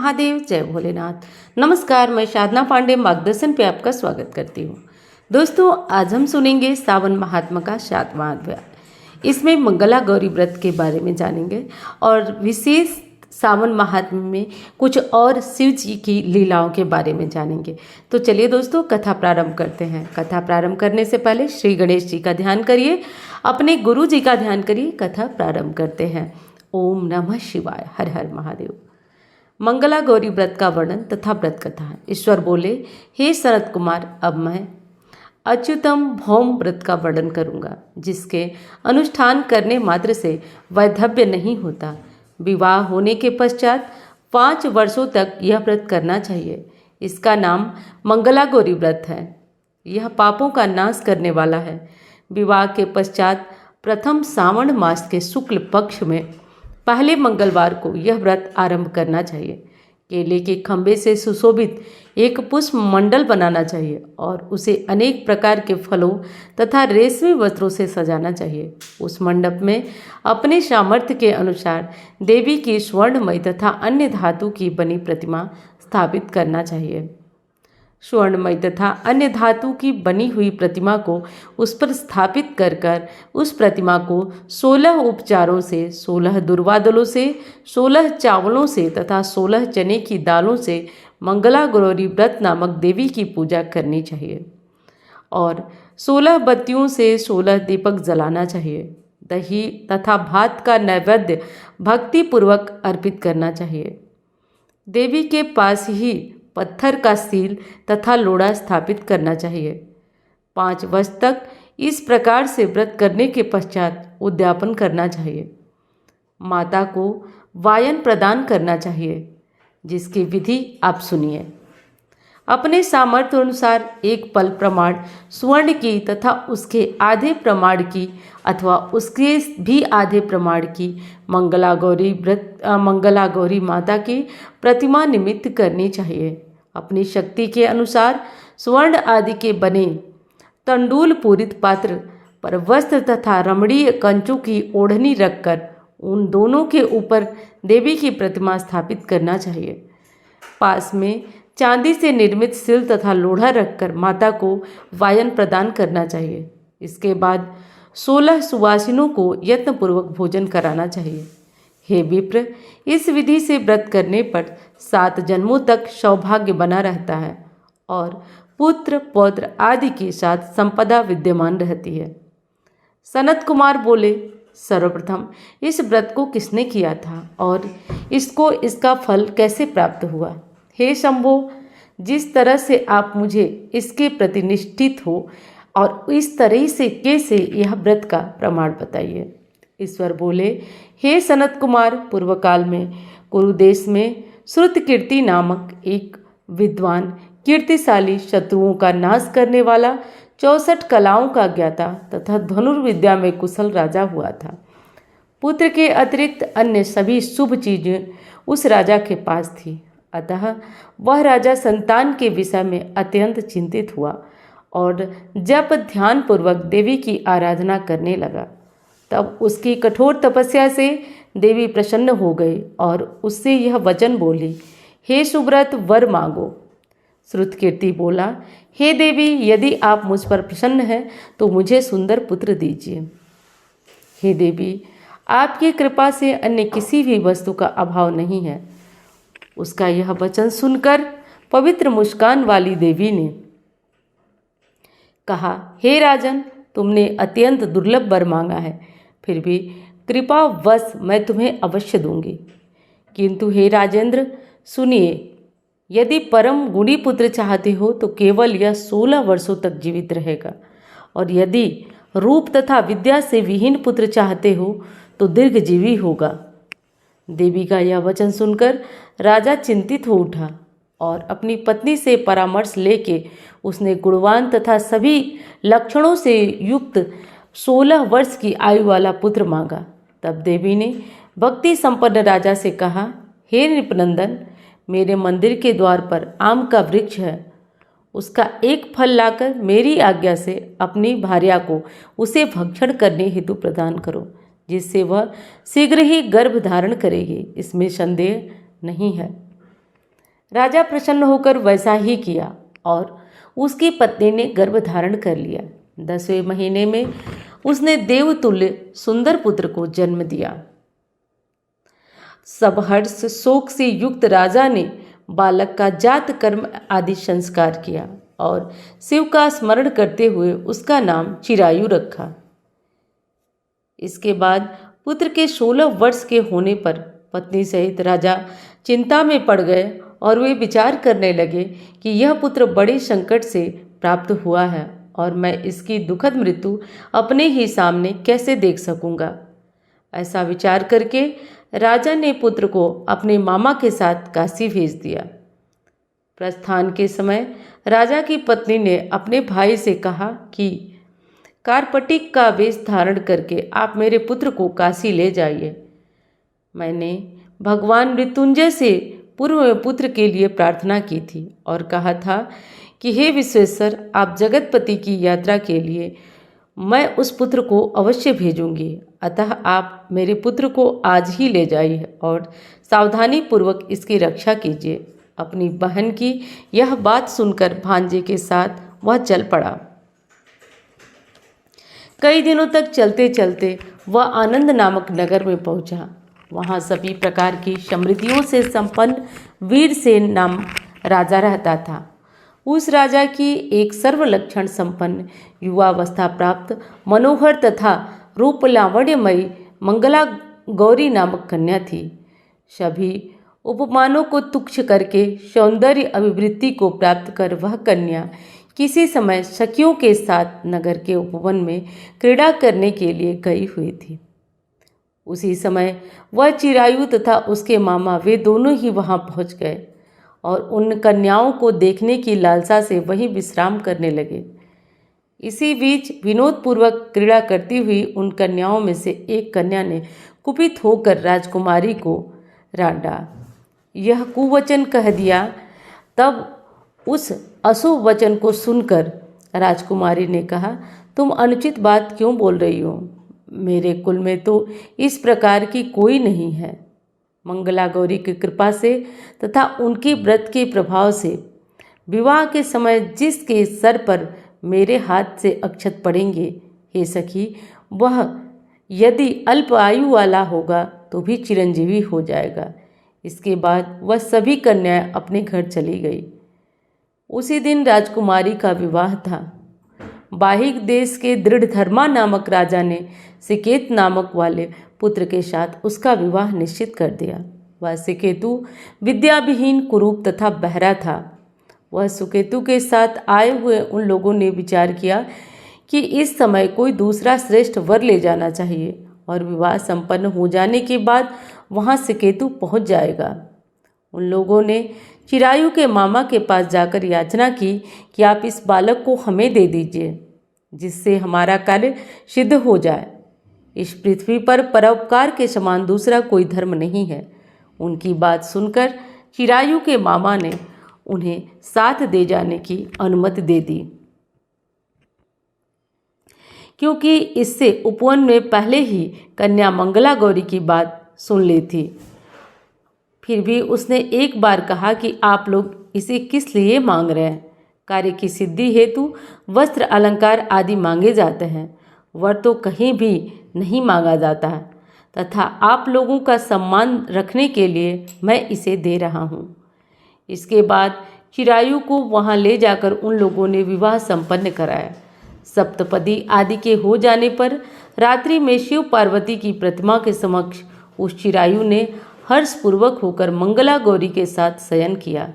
महादेव, जय भोलेनाथ। नमस्कार, मैं साधना पांडे मार्गदर्शन पे आपका स्वागत करती हूँ। दोस्तों, आज हम सुनेंगे सावन महात्मा का 7वां अध्याय। इसमें मंगला गौरी व्रत के बारे में जानेंगे और विशेष सावन महात्म्य में कुछ और शिव जी की लीलाओं के बारे में जानेंगे। तो चलिए दोस्तों, कथा प्रारंभ करते हैं। कथा प्रारंभ करने से पहले श्री गणेश जी का ध्यान करिए, अपने गुरु जी का ध्यान करिए। कथा प्रारंभ करते हैं। ओम नमः शिवाय, हर हर महादेव। मंगला गौरी व्रत का वर्णन तथा व्रत कथा। ईश्वर बोले, हे सनत कुमार, अब मैं अच्युतम भौम व्रत का वर्णन करूंगा, जिसके अनुष्ठान करने मात्र से वैधव्य नहीं होता। विवाह होने के पश्चात 5 वर्षों तक यह व्रत करना चाहिए। इसका नाम मंगला गौरी व्रत है। यह पापों का नाश करने वाला है। विवाह के पश्चात प्रथम सावन मास के शुक्ल पक्ष में पहले मंगलवार को यह व्रत आरंभ करना चाहिए। केले के खंभे से सुशोभित एक पुष्प मंडल बनाना चाहिए और उसे अनेक प्रकार के फलों तथा रेशमी वस्त्रों से सजाना चाहिए। उस मंडप में अपने सामर्थ्य के अनुसार देवी की स्वर्णमयी तथा अन्य धातु की बनी प्रतिमा स्थापित करना चाहिए। स्वर्णमयी तथा अन्य धातु की बनी हुई प्रतिमा को उस पर स्थापित कर उस प्रतिमा को 16 उपचारों से, 16 दुर्वा दलों से, 16 चावलों से तथा 16 चने की दालों से मंगला गौरी व्रत नामक देवी की पूजा करनी चाहिए और 16 बत्तियों से 16 दीपक जलाना चाहिए। दही तथा भात का नैवेद्य भक्तिपूर्वक अर्पित करना चाहिए। देवी के पास ही पत्थर का सील तथा लोड़ा स्थापित करना चाहिए। 5 वर्ष तक इस प्रकार से व्रत करने के पश्चात उद्यापन करना चाहिए। माता को वायन प्रदान करना चाहिए, जिसकी विधि आप सुनिए। अपने सामर्थ्य अनुसार एक पल प्रमाण स्वर्ण की तथा उसके आधे प्रमाण की अथवा उसके भी आधे प्रमाण की मंगला गौरी माता की प्रतिमा निमित्त करनी चाहिए। अपनी शक्ति के अनुसार स्वर्ण आदि के बने तंडूल पूरित पात्र पर वस्त्र तथा रमणीय कंचों की ओढ़नी रखकर उन दोनों के ऊपर देवी की प्रतिमा स्थापित करना चाहिए। पास में चांदी से निर्मित सिल तथा लोढ़ा रखकर माता को वायन प्रदान करना चाहिए। इसके बाद 16 सुवासिनों को यत्नपूर्वक भोजन कराना चाहिए। हे विप्र, इस विधि से व्रत करने पर 7 जन्मों तक सौभाग्य बना रहता है और पुत्र पौत्र आदि के साथ संपदा विद्यमान रहती है। सनत कुमार बोले, सर्वप्रथम इस व्रत को किसने किया था और इसको इसका फल कैसे प्राप्त हुआ? हे शंभो, जिस तरह से आप मुझे इसके प्रति निष्ठित हो और इस तरह से कैसे यह व्रत का प्रमाण बताइए। ईश्वर बोले, हे सनत कुमार, पूर्व काल में कुरु देश में श्रुतकीर्ति नामक एक विद्वान कीर्तिशाली शत्रुओं का नाश करने वाला 64 कलाओं का ज्ञाता तथा धनुर्विद्या में कुशल राजा हुआ था। पुत्र के अतिरिक्त अन्य सभी शुभ चीजें उस राजा के पास थी। अतः वह राजा संतान के विषय में अत्यंत चिंतित हुआ और जब ध्यानपूर्वक देवी की आराधना करने लगा, तब उसकी कठोर तपस्या से देवी प्रसन्न हो गई और उससे यह वचन बोली, हे सुव्रत, वर मांगो। श्रुतकीर्ति बोला, हे देवी, यदि आप मुझ पर प्रसन्न हैं तो मुझे सुंदर पुत्र दीजिए। हे देवी, आपकी कृपा से अन्य किसी भी वस्तु का अभाव नहीं है। उसका यह वचन सुनकर पवित्र मुस्कान वाली देवी ने कहा, हे राजन, तुमने अत्यंत दुर्लभ वर मांगा है, फिर भी कृपावश मैं तुम्हें अवश्य दूंगी। किंतु हे राजेंद्र, सुनिए, यदि परम गुणी पुत्र चाहते हो तो केवल यह 16 वर्षों तक जीवित रहेगा, और यदि रूप तथा विद्या से विहीन पुत्र चाहते हो तो दीर्घजीवी होगा। देवी का यह वचन सुनकर राजा चिंतित हो उठा और अपनी पत्नी से परामर्श लेके उसने गुणवान तथा सभी लक्षणों से युक्त 16 वर्ष की आयु वाला पुत्र मांगा। तब देवी ने भक्ति संपन्न राजा से कहा, हे नृपनंदन, मेरे मंदिर के द्वार पर आम का वृक्ष है। उसका एक फल लाकर मेरी आज्ञा से अपनी भार्या को उसे भक्षण करने हेतु प्रदान करो, जिससे वह शीघ्र ही गर्भ धारण करेगी, इसमें संदेह नहीं है। राजा प्रसन्न होकर वैसा ही किया और उसकी पत्नी ने गर्भ धारण कर लिया। 10वें महीने में उसने देवतुल्य सुंदर पुत्र को जन्म दिया। सब हर्ष शोक से युक्त राजा ने बालक का जात कर्म आदि संस्कार किया और शिव का स्मरण करते हुए उसका नाम चिरायु रखा। इसके बाद पुत्र के 16 वर्ष के होने पर पत्नी सहित राजा चिंता में पड़ गए और वे विचार करने लगे कि यह पुत्र बड़े संकट से प्राप्त हुआ है और मैं इसकी दुखद मृत्यु अपने ही सामने कैसे देख सकूंगा। ऐसा विचार करके राजा ने पुत्र को अपने मामा के साथ काशी भेज दिया। प्रस्थान के समय राजा की पत्नी ने अपने भाई से कहा कि कार्पटिक का वेश धारण करके आप मेरे पुत्र को काशी ले जाइए। मैंने भगवान मृत्युंजय से पूर्व में पुत्र के लिए प्रार्थना की थी और कहा था कि हे विश्वेश्वर, आप जगतपति की यात्रा के लिए मैं उस पुत्र को अवश्य भेजूंगी, अतः आप मेरे पुत्र को आज ही ले जाइए और सावधानी पूर्वक इसकी रक्षा कीजिए। अपनी बहन की यह बात सुनकर भांजे के साथ वह चल पड़ा। कई दिनों तक चलते चलते वह आनंद नामक नगर में पहुंचा। वहां सभी प्रकार की समृद्धियों से संपन्न वीरसेन नाम राजा रहता था। उस राजा की एक सर्वलक्षण संपन्न युवावस्था प्राप्त मनोहर तथा रूप लावण्यमयी मंगला गौरी नामक कन्या थी। सभी उपमानों को तुच्छ करके सौंदर्य अभिवृद्धि को प्राप्त कर वह कन्या किसी समय सखियों के साथ नगर के उपवन में क्रीड़ा करने के लिए गई हुई थी। उसी समय वह चिरायु तथा उसके मामा वे दोनों ही वहां पहुंच गए और उन कन्याओं को देखने की लालसा से वहीं विश्राम करने लगे। इसी बीच विनोदपूर्वक क्रीड़ा करती हुई उन कन्याओं में से एक कन्या ने कुपित होकर राजकुमारी को डांटा। यह कुवचन कह दिया। तब उस अशुभ वचन को सुनकर राजकुमारी ने कहा, तुम अनुचित बात क्यों बोल रही हो? मेरे कुल में तो इस प्रकार की कोई नहीं है। मंगला गौरी की कृपा से तथा उनके व्रत के प्रभाव से विवाह के समय जिसके सर पर मेरे हाथ से अक्षत पड़ेंगे, हे सखी, वह यदि अल्प आयु वाला होगा तो भी चिरंजीवी हो जाएगा। इसके बाद वह सभी कन्याएं अपने घर चली गई। उसी दिन राजकुमारी का विवाह था। बाहिक देश के दृढ़धर्मा नामक राजा ने सिकेत नामक वाले पुत्र के साथ उसका विवाह निश्चित कर दिया। वह सिकेतु विद्याविहीन, कुरूप तथा बहरा था। वह सुकेतु के साथ आए हुए उन लोगों ने विचार किया कि इस समय कोई दूसरा श्रेष्ठ वर ले जाना चाहिए और विवाह संपन्न हो जाने के बाद वहां सिकेतु पहुंच जाएगा। उन लोगों ने चिरायु के मामा के पास जाकर याचना की कि आप इस बालक को हमें दे दीजिए, जिससे हमारा कार्य सिद्ध हो जाए। इस पृथ्वी पर परोपकार के समान दूसरा कोई धर्म नहीं है। उनकी बात सुनकर चिरायु के मामा ने उन्हें साथ दे जाने की अनुमति दे दी, क्योंकि इससे उपवन में पहले ही कन्या मंगला गौरी की बात सुन ली थी। फिर भी उसने एक बार कहा कि आप लोग इसे किस लिए मांग रहे हैं? कार्य की सिद्धि हेतु वस्त्र अलंकार आदि मांगे जाते हैं, वर तो कहीं भी नहीं मांगा जाता है, तथा आप लोगों का सम्मान रखने के लिए मैं इसे दे रहा हूँ। इसके बाद चिरायु को वहाँ ले जाकर उन लोगों ने विवाह संपन्न कराया। सप्तपदी आदि के हो जाने पर रात्रि में शिव पार्वती की प्रतिमा के समक्ष उस चिरायु ने हर्षपूर्वक होकर मंगला गौरी के साथ शयन किया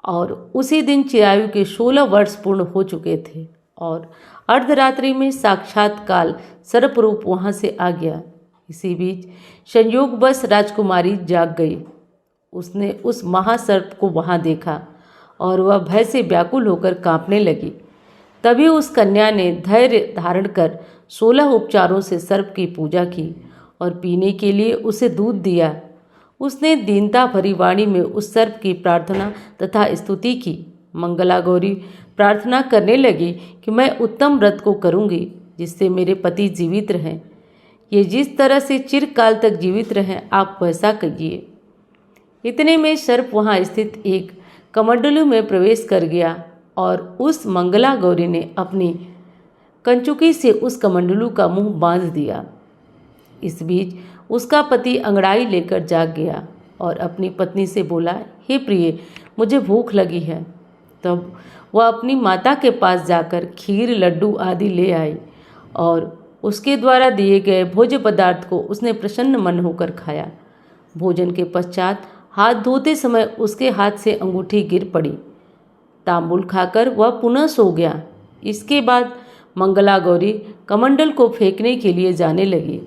और उसी दिन चिरायु के 16 वर्ष पूर्ण हो चुके थे और अर्धरात्रि में साक्षात काल सर्परूप वहां से आ गया। इसी बीच संयोगवश राजकुमारी जाग गई। उसने उस महासर्प को वहां देखा और वह भय से व्याकुल होकर कांपने लगी। तभी उस कन्या ने धैर्य धारण कर 16 उपचारों से सर्प की पूजा की और पीने के लिए उसे दूध दिया। उसने दीनता भरी वाणी में उस सर्प की प्रार्थना तथा स्तुति की। मंगला गौरी प्रार्थना करने लगी कि मैं उत्तम व्रत को करूंगी जिससे मेरे पति जीवित रहें। ये जिस तरह से चिरकाल तक जीवित रहें, आप वैसा कीजिए। इतने में सर्प वहाँ स्थित एक कमंडलू में प्रवेश कर गया और उस मंगला गौरी ने अपनी कंचुकी से उस कमंडलू का मुंह बांध दिया। इस बीच उसका पति अंगड़ाई लेकर जाग गया और अपनी पत्नी से बोला, हे प्रिय, मुझे भूख लगी है। तब वह अपनी माता के पास जाकर खीर, लड्डू आदि ले आई और उसके द्वारा दिए गए भोज्य पदार्थ को उसने प्रसन्न मन होकर खाया। भोजन के पश्चात हाथ धोते समय उसके हाथ से अंगूठी गिर पड़ी। तांबुल खाकर वह पुनः सो गया। इसके बाद मंगला गौरी कमंडल को फेंकने के लिए जाने लगी।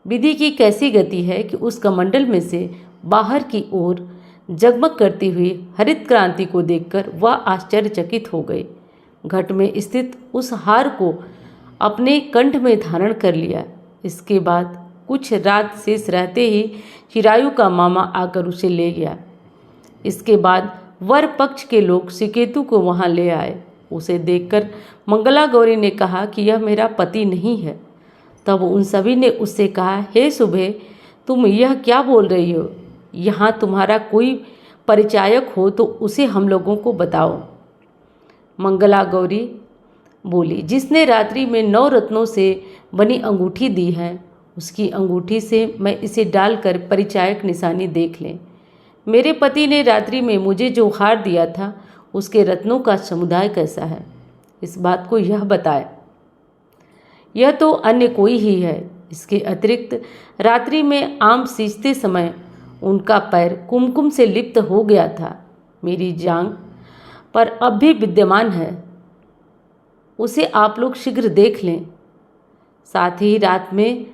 विधि की कैसी गति है कि उस कमंडल में से बाहर की ओर जगमग करती हुई हरित क्रांति को देखकर वह आश्चर्यचकित हो गई। घट में स्थित उस हार को अपने कंठ में धारण कर लिया। इसके बाद कुछ रात शेष रहते ही चिरायु का मामा आकर उसे ले गया। इसके बाद वर पक्ष के लोग सिकेतु को वहां ले आए। उसे देखकर मंगला गौरी ने कहा कि यह मेरा पति नहीं है। तब उन सभी ने उससे कहा, हे सुबह, तुम यह क्या बोल रही हो? यहाँ तुम्हारा कोई परिचायक हो तो उसे हम लोगों को बताओ। मंगला गौरी बोली, जिसने रात्रि में 9 रत्नों से बनी अंगूठी दी है, उसकी अंगूठी से मैं इसे डालकर परिचायक निशानी देख लें। मेरे पति ने रात्रि में मुझे जो हार दिया था उसके रत्नों का समुदाय कैसा है, इस बात को यह बताए। यह तो अन्य कोई ही है। इसके अतिरिक्त रात्रि में आम सींचते समय उनका पैर कुमकुम से लिप्त हो गया था। मेरी जांघ पर अब भी विद्यमान है, उसे आप लोग शीघ्र देख लें। साथ ही रात में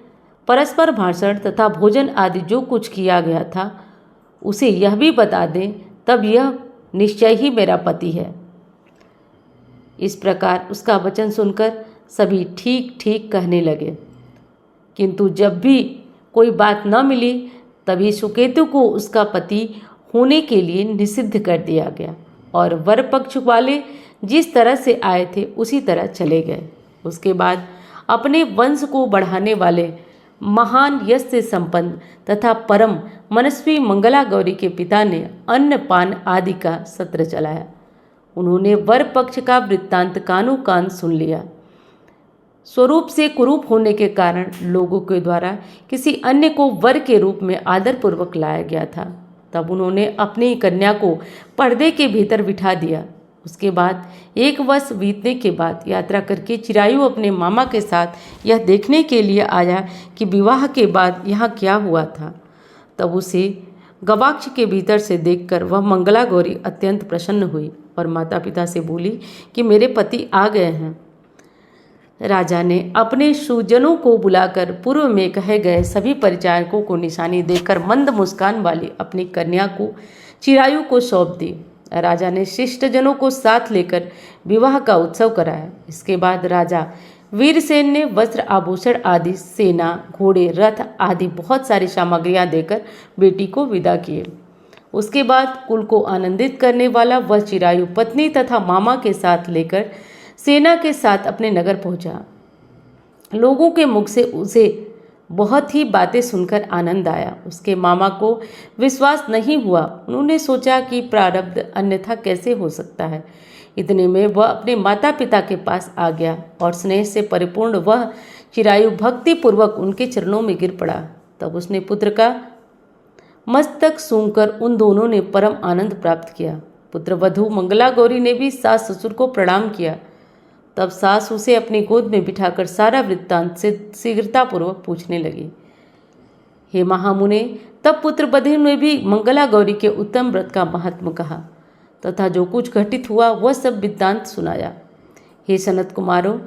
परस्पर भाषण तथा भोजन आदि जो कुछ किया गया था उसे यह भी बता दें, तब यह निश्चय ही मेरा पति है। इस प्रकार उसका वचन सुनकर सभी ठीक ठीक कहने लगे, किंतु जब भी कोई बात न मिली तभी सुकेतु को उसका पति होने के लिए निषिद्ध कर दिया गया और वर पक्ष वाले जिस तरह से आए थे उसी तरह चले गए। उसके बाद अपने वंश को बढ़ाने वाले महान यश से संपन्न तथा परम मनस्वी मंगला गौरी के पिता ने अन्न पान आदि का सत्र चलाया। उन्होंने वर पक्ष का वृत्तांत कानो कान सुन लिया। स्वरूप से कुरूप होने के कारण लोगों के द्वारा किसी अन्य को वर के रूप में आदरपूर्वक लाया गया था। तब उन्होंने अपनी कन्या को पर्दे के भीतर बिठा दिया। उसके बाद 1 वर्ष बीतने के बाद यात्रा करके चिरायु अपने मामा के साथ यह देखने के लिए आया कि विवाह के बाद यहाँ क्या हुआ था। तब उसे गवाक्ष के भीतर से देखकर वह मंगला गौरी अत्यंत प्रसन्न हुई और माता पिता से बोली कि मेरे पति आ गए हैं। राजा ने अपने सुजनों को बुलाकर पूर्व में कहे गए सभी परिचायकों को निशानी देकर मंद मुस्कान वाली अपनी कन्या को चिरायु को सौंप दी। राजा ने शिष्टजनों को साथ लेकर विवाह का उत्सव कराया। इसके बाद राजा वीरसेन ने वस्त्र आभूषण आदि, सेना, घोड़े, रथ आदि बहुत सारी सामग्रियां देकर बेटी को विदा किए। उसके बाद कुल को आनंदित करने वाला वह चिरायु पत्नी तथा मामा के साथ लेकर सेना के साथ अपने नगर पहुंचा। लोगों के मुख से उसे बहुत ही बातें सुनकर आनंद आया। उसके मामा को विश्वास नहीं हुआ। उन्होंने सोचा कि प्रारब्ध अन्यथा कैसे हो सकता है। इतने में वह अपने माता पिता के पास आ गया और स्नेह से परिपूर्ण वह चिरायु भक्ति पूर्वक उनके चरणों में गिर पड़ा। तब उसने पुत्र का मस्तक सूंघकर उन दोनों ने परम आनंद प्राप्त किया। पुत्रवधू मंगला गौरी ने भी सास ससुर को प्रणाम किया। तब सास उसे अपनी गोद में बिठाकर सारा वृत्तांत से शीघ्रतापूर्वक पूछने लगी। हे महामुने, तब पुत्रवधू ने भी मंगला गौरी के उत्तम व्रत का महात्म कहा तथा जो कुछ घटित हुआ वह सब वृत्तांत सुनाया। हे सनत कुमारों,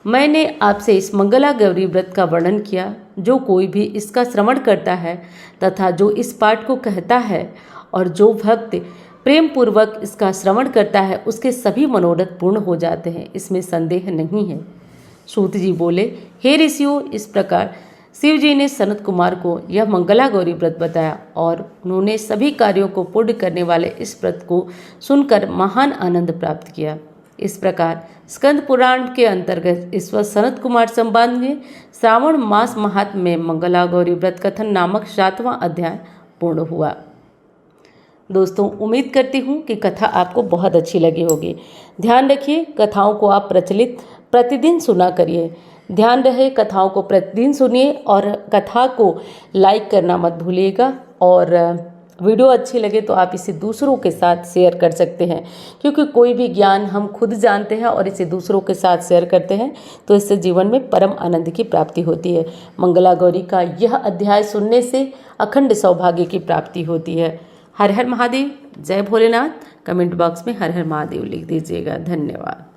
मैंने आपसे इस मंगला गौरी व्रत का वर्णन किया। जो कोई भी इसका श्रवण करता है तथा जो इस पाठ को कहता है और जो भक्त प्रेम पूर्वक इसका श्रवण करता है उसके सभी मनोरथ पूर्ण हो जाते हैं, इसमें संदेह नहीं है। सूत जी बोले, हे ऋषियों, इस प्रकार शिव जी ने सनत कुमार को यह मंगला गौरी व्रत बताया और उन्होंने सभी कार्यों को पूर्ण करने वाले इस व्रत को सुनकर महान आनंद प्राप्त किया। इस प्रकार स्कंद पुराण के अंतर्गत ईश्वर सनत कुमार संवाद में श्रावण मास महात्म्य में मंगला गौरी व्रत कथन नामक 7वां अध्याय पूर्ण हुआ। दोस्तों, उम्मीद करती हूँ कि कथा आपको बहुत अच्छी लगी होगी। ध्यान रखिए, कथाओं को आप प्रतिदिन सुना करिए। ध्यान रहे, कथाओं को प्रतिदिन सुनिए और कथा को लाइक करना मत भूलिएगा। और वीडियो अच्छी लगे तो आप इसे दूसरों के साथ शेयर कर सकते हैं, क्योंकि कोई भी ज्ञान हम खुद जानते हैं और इसे दूसरों के साथ शेयर करते हैं तो इससे जीवन में परम आनंद की प्राप्ति होती है। मंगला गौरी का यह अध्याय सुनने से अखंड सौभाग्य की प्राप्ति होती है। हर हर महादेव, जय भोलेनाथ। कमेंट बॉक्स में हर हर महादेव लिख दीजिएगा। धन्यवाद।